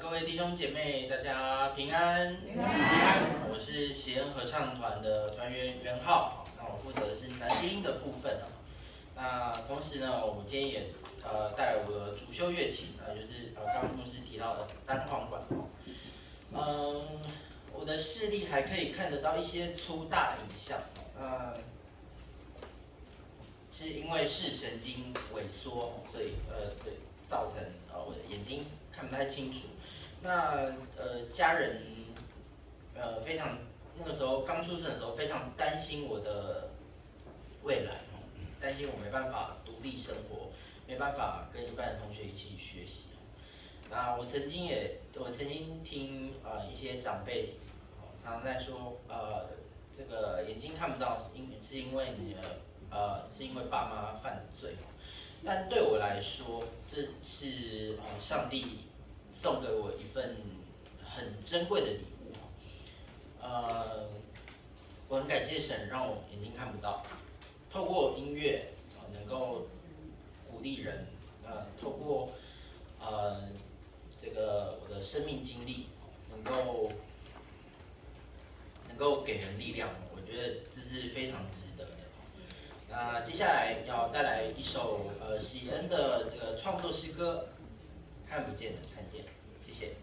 各位弟兄姐妹，大家平安。平安。我是喜恩合唱团的团员袁浩，那我负责的是男低音的部分。那同时呢，我们今天也带来我的主修乐器，就是刚刚牧师提到的单簧管。我的视力还可以看得到一些粗大影像，是因为视神经萎缩，所以造成我的眼睛看不太清楚。那家人非常那个时候刚出生的时候非常担心我的未来，担心我没办法独立生活，没办法跟一般的同学一起学习。那我曾经听一些长辈常常在说这个眼睛看不到是因为你的是因为爸妈犯的罪。但对我来说，这是上帝送给我一份很珍贵的礼物。我很感谢神让我眼睛看不到，透过音乐能够鼓励人，透过这个我的生命经历能够给人力量，我觉得这是非常值得的。那接下来要带来一首喜恩的这个创作诗歌，看不见的看见，谢谢。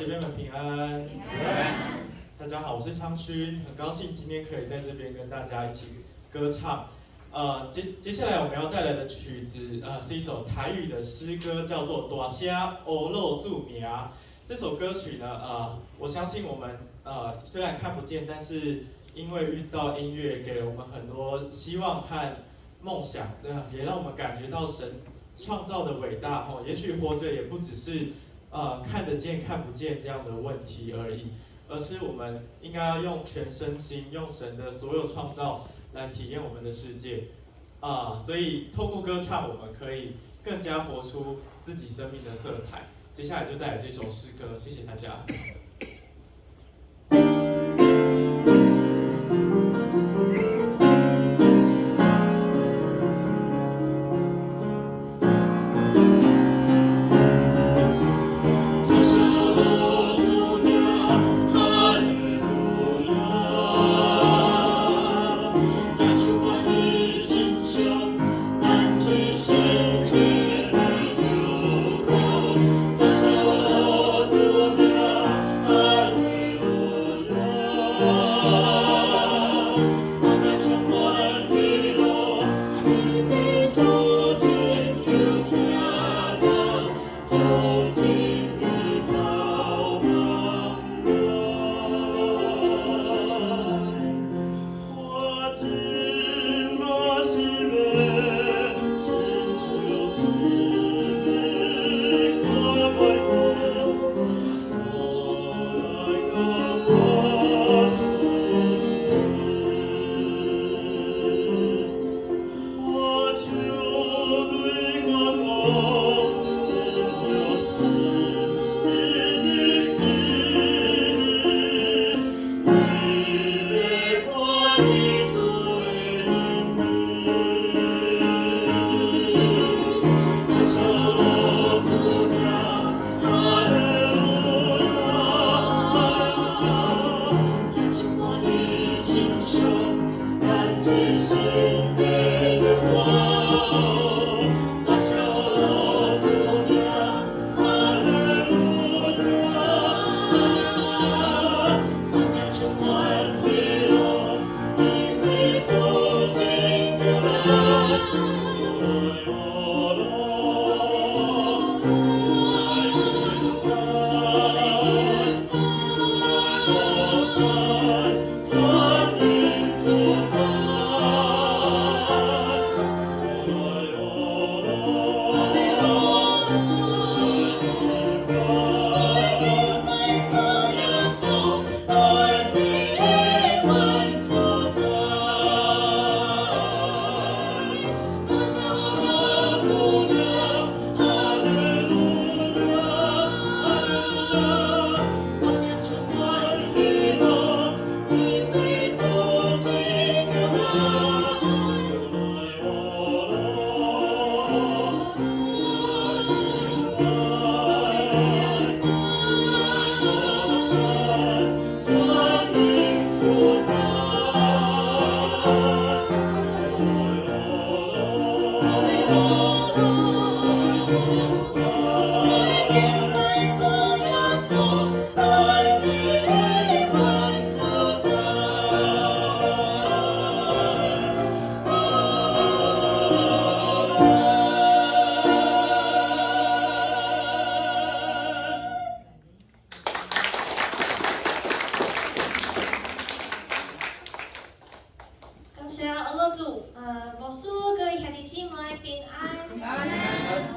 姐妹们平安。平安。大家好，我是昌勋，很高兴今天可以在这边跟大家一起歌唱。接下来我们要带来的曲子，是一首台语的诗歌，叫做《大声乌肉注名》。这首歌曲呢，我相信我们虽然看不见，但是因为遇到音乐，给了我们很多希望和梦想，也让我们感觉到神创造的伟大。也许活着也不只是看得见看不见这样的问题而已，而是我们应该要用全身心，用神的所有创造来体验我们的世界。所以透过歌唱，我们可以更加活出自己生命的色彩。接下来就带来这首诗歌，谢谢大家。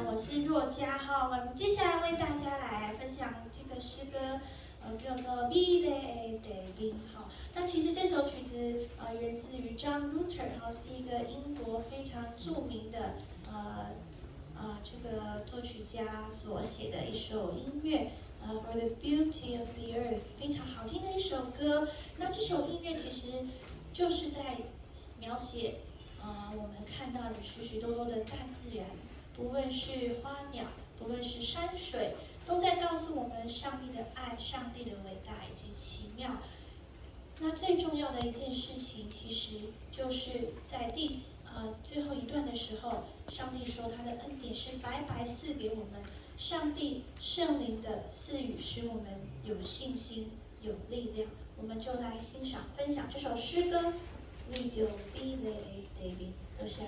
我是若佳哈，我们接下来为大家来分享这个诗歌，叫做《美丽的地理》哈。那其实这首曲子源自于 John Luther 哈，是一个英国非常著名的这个作曲家所写的一首音乐。For the Beauty of the Earth， 非常好听的一首歌。那这首音乐其实就是在描写，我们看到的许许多多的大自然，不论是花鸟，不论是山水，都在告诉我们上帝的爱、上帝的伟大以及奇妙。那最重要的一件事情，其实就是在最后一段的时候，上帝说他的恩典是白白赐给我们，上帝圣灵的赐予，使我们有信心、有力量。我们就来欣赏、分享这首诗歌《为着美丽的地面》。多谢。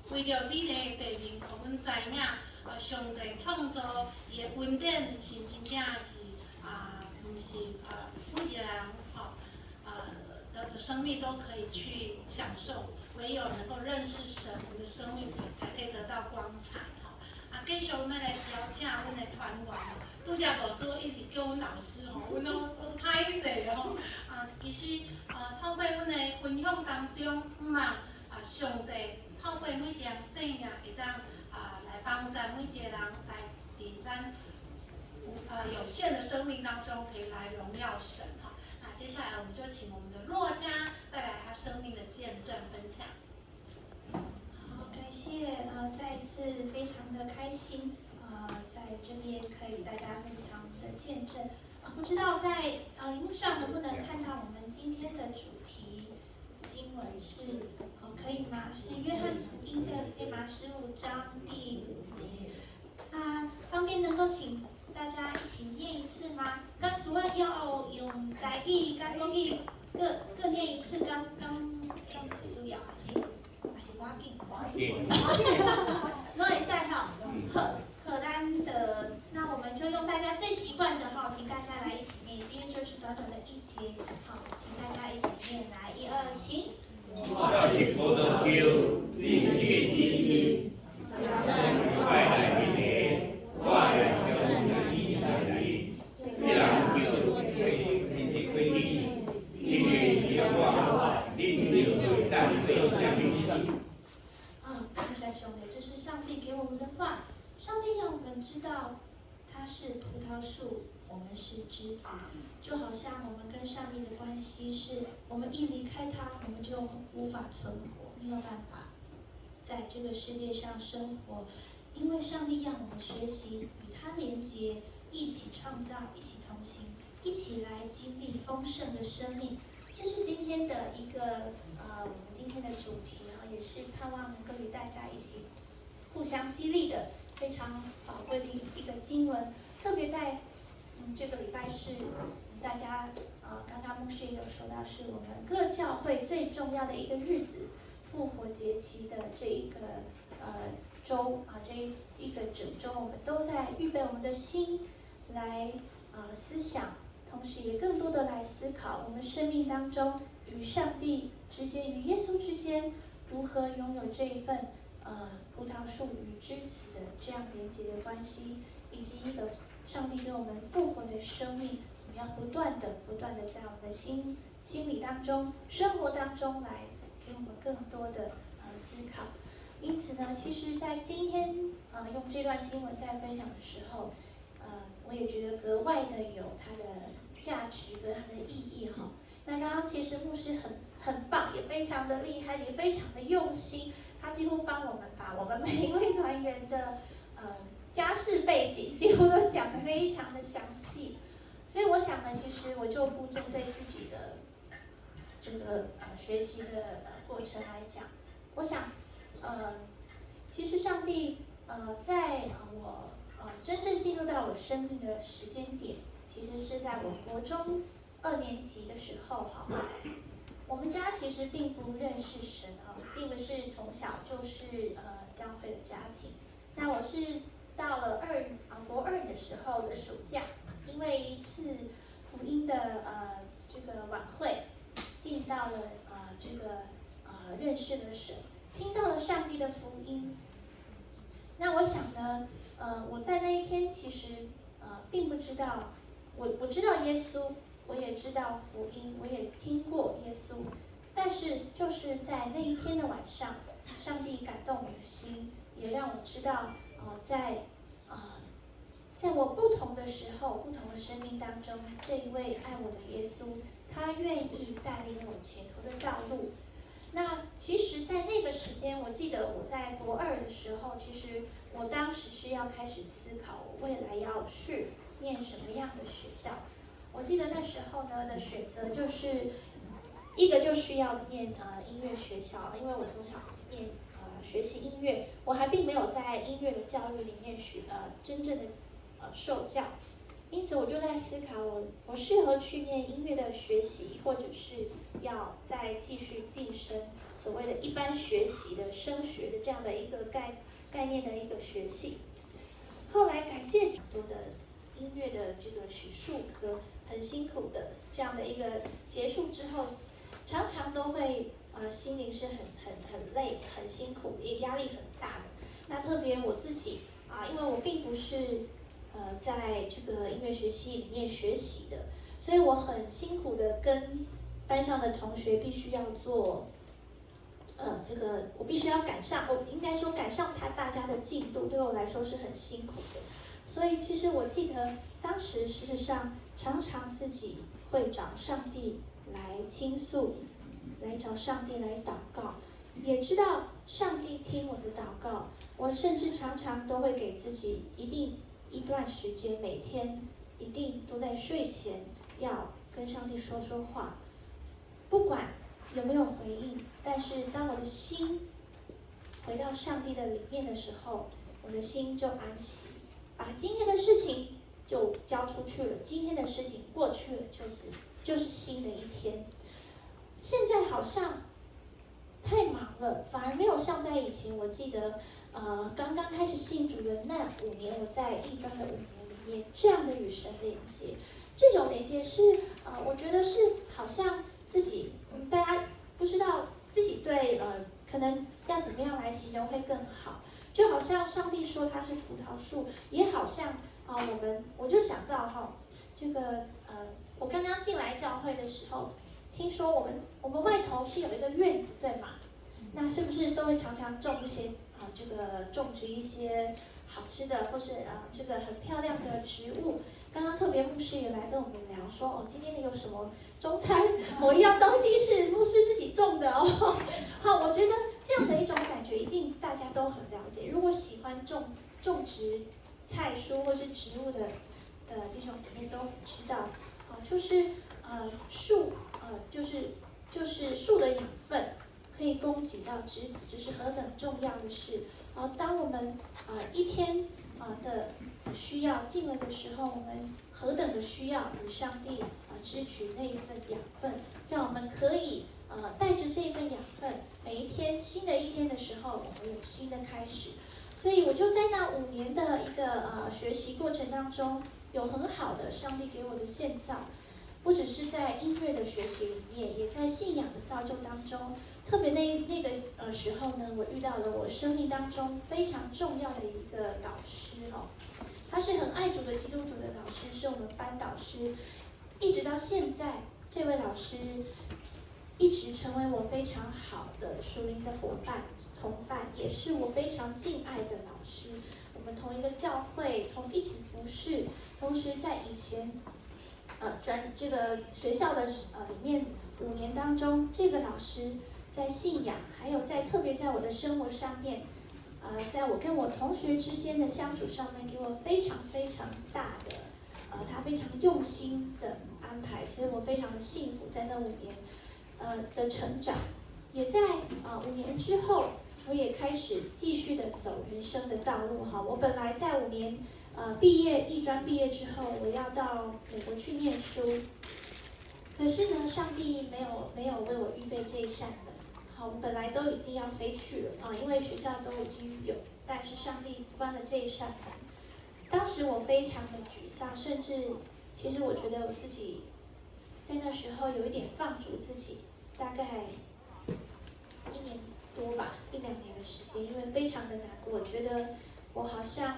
为着美丽的地面，互阮知影，上帝创造伊的恩典是真正是毋是每一个人的生命都可以去享受，唯有能够认识神，我们的生命才可以得到光彩继续阮要来邀请阮的团员，拄则无说一直叫阮老师阮都歹势其实透过阮的分享当中，上帝透过每一项生命会当来帮助每一个人来伫咱有限的生命当中，可以来荣耀神那接下来我们就请我们的若家带来他生命的见证分享。好，感谢再一次非常的开心在这边可以大家分享我们的见证不知道在荧幕上能不能看到我们今天的主题经文是可以吗？是约翰福音的对吗？15章第5节。方便能够请大家一起念一次吗？刚除了要用台语跟国语各念一次，刚需要还是我紧？我会使哈。好，咱的那我们就用大家最习惯的哈，请大家来一起念，因为就是短短的1节，好，请大家一起念来，1、2，请。我是葡萄树，你是枝，快来你的，我来向你来临。这人就归你，因为你我，你就站对向你。感谢兄弟，这是上帝给我们的话。上帝让我们知道，他是葡萄树，我们是枝子，就好像我们跟上帝的关系是，我们一离开他，我们就无法存活，没有办法在这个世界上生活，因为上帝让我们学习与他连结，一起创造，一起同行，一起来经历丰盛的生命。这是今天的一个我们今天的主题，也是盼望能够与大家一起互相激励的非常宝贵的一个经文，特别在这个礼拜是大家刚刚牧师也有说到，是我们各教会最重要的一个日子，复活节期的这一个周这一个整周，我们都在预备我们的心来思想，同时也更多的来思考我们生命当中与上帝之间、与耶稣之间如何拥有这一份葡萄树与枝子的这样连接的关系，以及一个上帝给我们复活的生命，我们要不断的在我们的心理当中、生活当中来给我们更多的思考。因此呢，其实在今天用这段经文在分享的时候，我也觉得格外的有它的价值跟它的意义哈。那刚刚其实牧师很棒，也非常的厉害，也非常的用心，他几乎帮我们把我们每一位团员的家世背景几乎都讲得非常的详细，所以我想呢，其实我就不针对自己的这个学习的过程来讲，我想其实上帝在我真正进入到我生命的时间点，其实是在我国中2年级的时候哈。我们家其实并不认识神并不是从小就是教会的家庭。那我是到了国2的时候的暑假，因为一次福音的这个晚会，进到了这个认识了神，听到了上帝的福音。那我想呢，我在那一天其实并不知道，我知道耶稣。我也知道福音，我也听过耶稣，但是就是在那一天的晚上，上帝感动我的心，也让我知道，在我不同的时候、不同的生命当中，这一位爱我的耶稣，他愿意带领我前途的道路。那其实，在那个时间，我记得我在国2的时候，其实我当时是要开始思考，我未来要去念什么样的学校。我记得那时候呢的选择就是一个就是要念音乐学校，因为我从小学习音乐，我还并没有在音乐的教育里面真正的受教，因此我就在思考我适合去念音乐的学习，或者是要再继续晋升所谓的一般学习的升学的这样的一个概念的一个学系。后来感谢很多的音乐的这个学术科很辛苦的这样的一个结束之后，常常都会心灵是很累、很辛苦，也压力很大的。那特别我自己因为我并不是在这个音乐学系里面学习的，所以我很辛苦的跟班上的同学必须要做这个我必须要赶上，我应该说赶上大家的进度，对我来说是很辛苦的。所以其实我记得当时事实上常常自己会找上帝来倾诉，来找上帝来祷告，也知道上帝听我的祷告。我甚至常常都会给自己一段时间，每天一定都在睡前要跟上帝说说话，不管有没有回应，但是当我的心回到上帝的里面的时候，我的心就安息，把今天的事情就交出去了，今天的事情过去了，就是新的一天。现在好像太忙了，反而没有像在以前，我记得刚刚开始信主的那5年，我在艺专的5年里面，这样的与神连接，这种连接是我觉得是好像自己大家不知道自己对可能要怎么样来形容会更好，就好像上帝说他是葡萄树，也好像我就想到这个我刚刚进来教会的时候，听说我们外头是有一个院子，对吗？那是不是都会常常种一些这个种植一些好吃的，或是这个很漂亮的植物？刚刚特别牧师也来跟我们聊说，今天有什么中餐某一样东西是牧师自己种的哦。好，我觉得这样的一种感觉一定大家都很了解。如果喜欢种植菜蔬或是植物的弟兄姐妹都很知道，就是树就是树的养分可以供给到枝子，这是何等重要的事。当我们一天的需要尽了的时候，我们何等的需要与上帝支取那一份养分，让我们可以带着这份养分，每一天新的一天的时候，我们有新的开始。所以我就在那5年的一个学习过程当中，有很好的上帝给我的建造，不只是在音乐的学习里面，也在信仰的造就当中。特别那个时候呢，我遇到了我生命当中非常重要的一个导师他是很爱主的基督徒的老师，是我们班导师，一直到现在，这位老师一直成为我非常好的属灵的伙伴、同伴，也是我非常敬爱的老师。我们同一个教会，一起服侍，同时在以前这个学校的里面5年当中，这个老师在信仰，还有特别在我的生活上面，在我跟我同学之间的相处上面，给我非常非常大的，他非常用心的安排，所以我非常的幸福，在那5年的成长，也在5年之后，我也开始继续的走人生的道路我本来在5年艺专毕业之后，我要到美国去念书，可是呢，上帝没有为我预备这一扇门。我们本来都已经要飞去了因为学校都已经有，但是上帝关了这一扇门。当时我非常的沮丧，甚至其实我觉得我自己在那时候有一点放逐自己，大概1年多吧，1-2年的时间，因为非常的难过，我觉得我好像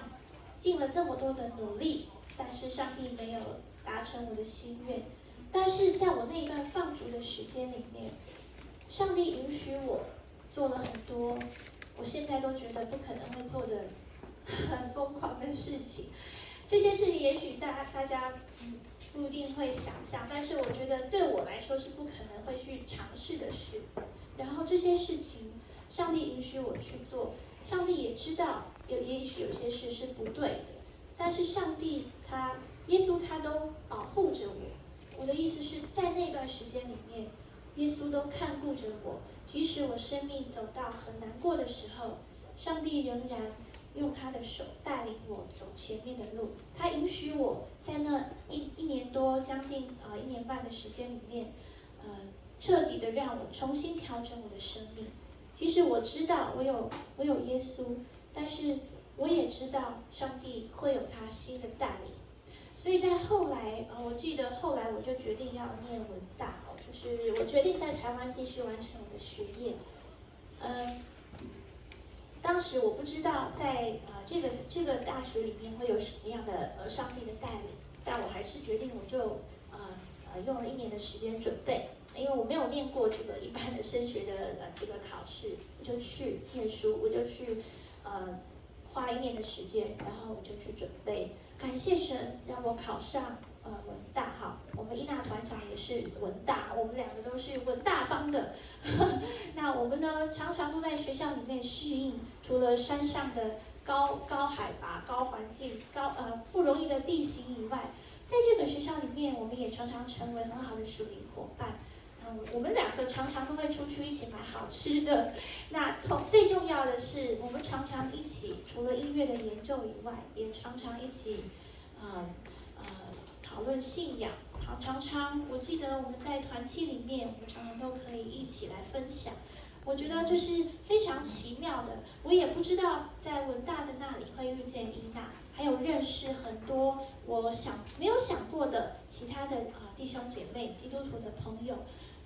尽了这么多的努力，但是上帝没有达成我的心愿。但是在我那一段放逐的时间里面，上帝允许我做了很多我现在都觉得不可能会做的很疯狂的事情。这些事情也许大家不一定会想象，但是我觉得对我来说是不可能会去尝试的事。然后这些事情上帝允许我去做，上帝也知道也许有些事是不对的，但是上帝耶稣他都保护着我。我的意思是在那段时间里面，耶稣都看顾着我，即使我生命走到很难过的时候，上帝仍然用他的手带领我走前面的路。他允许我在那一年多，将近1年半的时间里面，彻底的让我重新调整我的生命。其实我知道我有耶稣，但是我也知道上帝会有他新的带领。所以在后来，我记得后来我就决定要念文大，就是我决定在台湾继续完成我的学业。当时我不知道在这个大学里面会有什么样的上帝的带领，但我还是决定我就用了1年的时间准备，因为我没有念过这个一般的升学的这个考试，我就去念书，我就去花1年的时间，然后我就去准备。感谢神让我考上文大我们伊娜团长也是文大，我们2个都是文大帮的。那我们呢常常都在学校里面适应，除了山上的高海拔、高环境、不容易的地形以外，在这个学校里面，我们也常常成为很好的属灵伙伴。我们两个常常都会出去一起买好吃的。那最重要的是，我们常常一起，除了音乐的演奏以外，也常常一起，讨论信仰。常常我记得我们在团契里面，我们常常都可以一起来分享。我觉得这是非常奇妙的。我也不知道在文大的那里会遇见伊娜，还有认识很多我没有想过的其他的弟兄姐妹、基督徒的朋友。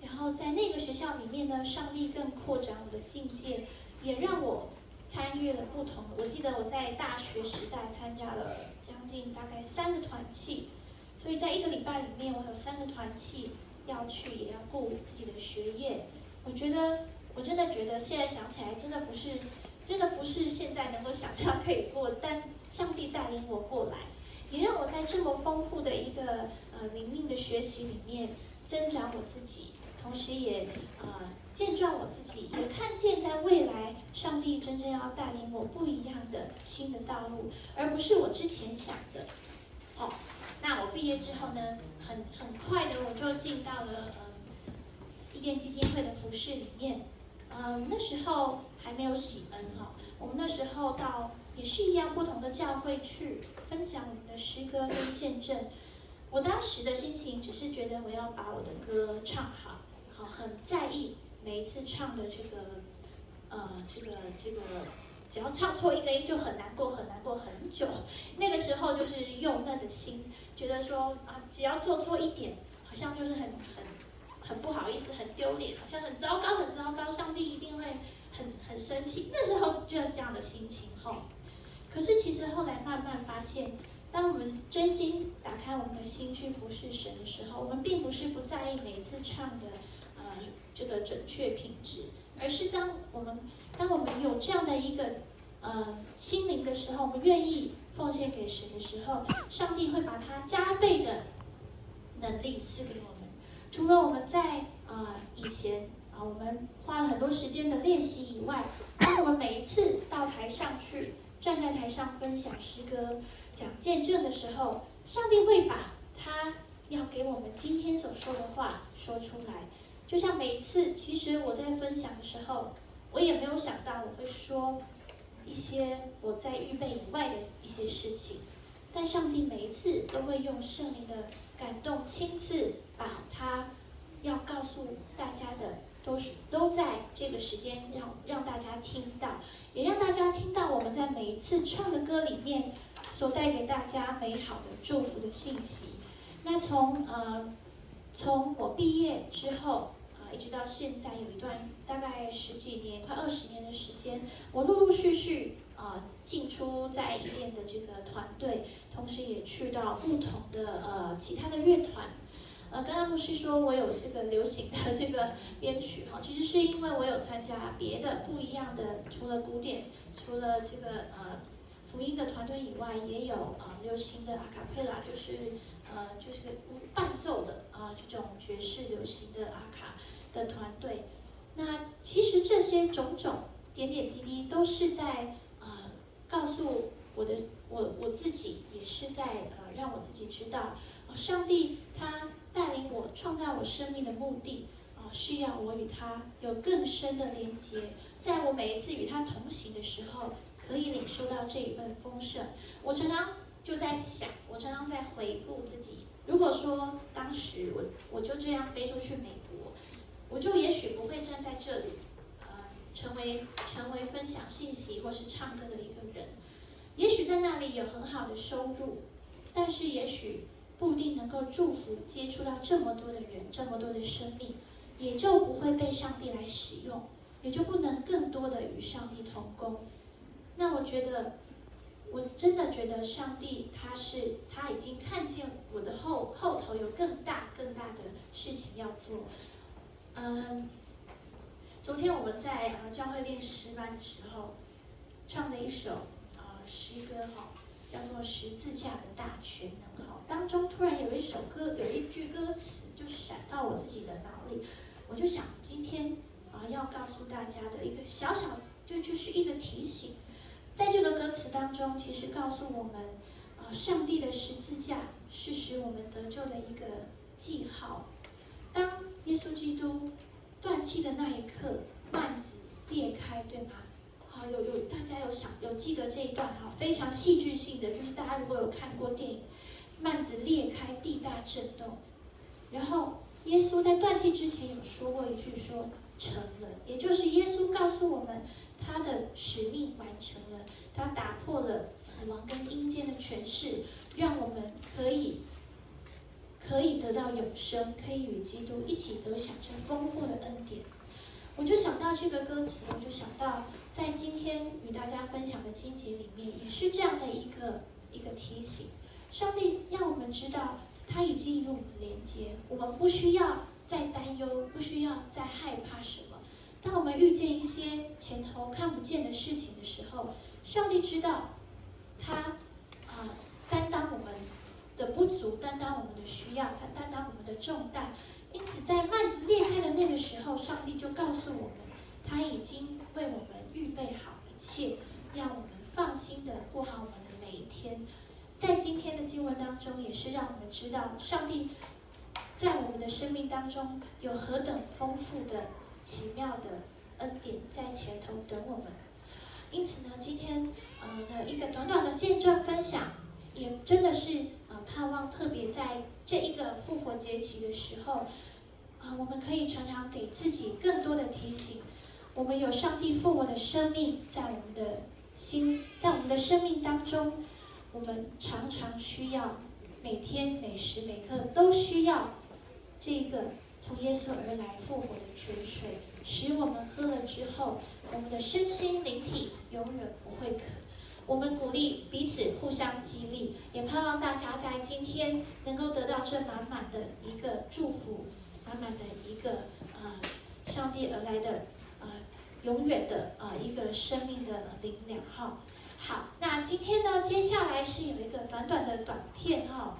然后在那个学校里面呢，上帝更扩展我的境界，也让我参与了不同的。我记得我在大学时代参加了将近大概3个团契，所以在1个礼拜里面，我有3个团契要去，也要顾自己的学业。我真的觉得现在想起来，真的不是现在能够想象可以过，但上帝带领我过来，也让我在这么丰富的一个灵命的学习里面增长我自己，同时也见证我自己，也看见在未来上帝真正要带领我不一样的新的道路，而不是我之前想的。那我毕业之后呢，很快的我就进到了伊甸基金会的服事里面。那时候还没有喜恩我们那时候到也是一样不同的教会去分享我们的诗歌跟见证。我当时的心情只是觉得我要把我的歌唱好，然后很在意每一次唱的这个，只要唱错1个音就很难过很久。那个时候就是幼嫩的心，觉得说只要做错1点，好像就是很不好意思，很丢脸，好像很糟糕，上帝一定会很生气。那时候就有这样的心情可是其实后来慢慢发现，当我们真心打开我们的心去服侍神的时候，我们并不是不在意每一次唱的这个准确品质，而是当我们有这样的一个心灵的时候，我们愿意奉献给神的时候，上帝会把他加倍的能力赐给我们。除了我们在以前我们花了很多时间的练习以外，当我们每一次到台上去，站在台上分享诗歌、讲见证的时候，上帝会把他要给我们今天所说的话说出来。就像每一次，其实我在分享的时候，我也没有想到我会说一些我在预备以外的一些事情，但上帝每一次都会用圣灵的感动，亲自把他要告诉大家的都在这个时间让大家听到，也让大家听到我们在每一次唱的歌里面所带给大家美好的祝福的信息。那从我毕业之后一直到现在，有一段大概10几年，快20年的时间，我陆陆续续进出在伊甸的这个团队，同时也去到不同的其他的乐团。刚刚不是说我有这个流行的这个编曲其实是因为我有参加别的不一样的，除了古典，除了这个福音的团队以外，也有流行的阿卡贝拉，就是伴奏的这种爵士流行的阿卡的团队。那其实这些种种点点滴滴都是在告诉我自己，也是在让我自己知道上帝他带领我创造我生命的目的是要我与他有更深的连结，在我每一次与他同行的时候，可以领受到这一份丰盛。我常常就在想，我常常在回顾自己，如果说当时我就这样飞出去美国，我就也许不会站在这里成为分享信息或是唱歌的一个人，也许在那里有很好的收入，但是也许不一定能够祝福接触到这么多的人，这么多的生命，也就不会被上帝来使用，也就不能更多的与上帝同工。那我真的觉得上帝他已经看见我的后头有更大的事情要做。昨天我们在教会练诗班的时候，唱的一首诗歌叫做《十字架的大全能》当中突然有一句歌词就闪到我自己的脑里，我就想今天要告诉大家的一个小小就是一个提醒。在这个歌词当中，其实告诉我们上帝的十字架是使我们得救的一个记号。当耶稣基督断气的那一刻，幔子裂开，对吗？好，大家有记得这一段哈，非常戏剧性的，就是大家如果有看过电影，幔子裂开，地大震动，然后耶稣在断气之前有说过一句说成了，也就是耶稣告诉我们他的使命完成了，他打破了死亡跟阴间的权势，让我们可以得到永生，可以与基督一起得享这丰富的恩典。我就想到这个歌词，我就想到在今天与大家分享的经节里面，也是这样的一个提醒。上帝让我们知道，他已经与我们连接，我们不需要再担忧，不需要再害怕什么。当我们遇见一些前头看不见的事情的时候，上帝知道他担当我们的不足，担当我们的需要，他担当我们的重担。因此，在幔子裂开的那个时候，上帝就告诉我们，他已经为我们预备好一切，让我们放心的过好我们的每一天。在今天的经文当中，也是让我们知道，上帝在我们的生命当中有何等丰富的、奇妙的恩典在前头等我们。因此呢，今天的一个短短的见证分享，也真的是盼望特别在这一个复活节期的时候，我们可以常常给自己更多的提醒。我们有上帝复活的生命在我们的心，在我们的生命当中，我们常常需要每天每时每刻都需要这个从耶稣而来复活的泉水，使我们喝了之后，我们的身心灵体永远不会渴。我们鼓励彼此互相激励，也盼望大家在今天能够得到这满满的一个祝福，满满的一个上帝而来的永远的一个生命的灵粮哈。好，那今天呢，接下来是有一个短短的短片哈，